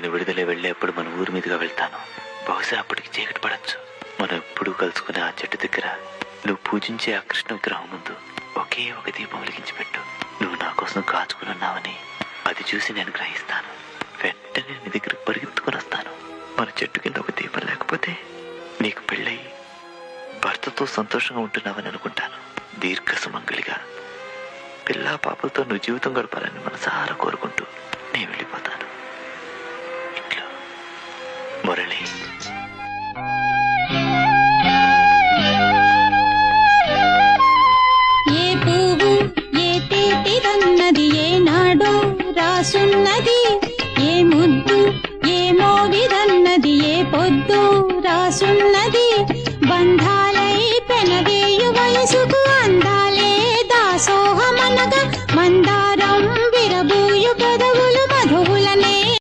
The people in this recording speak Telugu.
నేను విడుదల వెళ్ళేప్పుడు మన ఊరి మీదుగా వెళ్తాను. బహుశా అప్పటికి చీకటి పడచ్చు. మనం ఎప్పుడూ కలుసుకునే ఆ చెట్టు దగ్గర నువ్వు పూజించే ఆ కృష్ణ విగ్రహం ముందు ఒకే ఒక దీపం వెలిగించి పెట్టు. నువ్వు నా కోసం కాచుకున్నావని అది చూసి నేను గ్రహిస్తాను. వెంటనే నీ దగ్గరకు పరిగెత్తుకుని వస్తాను. మన చెట్టు కింద ఒక దీపం లేకపోతే నీకు పెళ్ళయి భర్తతో సంతోషంగా ఉంటున్నావని అనుకుంటాను. దీర్ఘ సుమంగళిగా పిల్లా పాపలతో నువ్వు జీవితం గడపాలని మనసారా కోరుకుంటూ నేను వెళ్ళిపోతాను. ఇట్లా మురళి. ఏ పువ్వు ఏ తేటిదన్నది ఏనాడో రాసున్నది, ఏ ముద్దు ఏ మోవిదన్నది ఏ పొద్దు రాసున్నది. బంధాలై పెనవేయు వయసుకు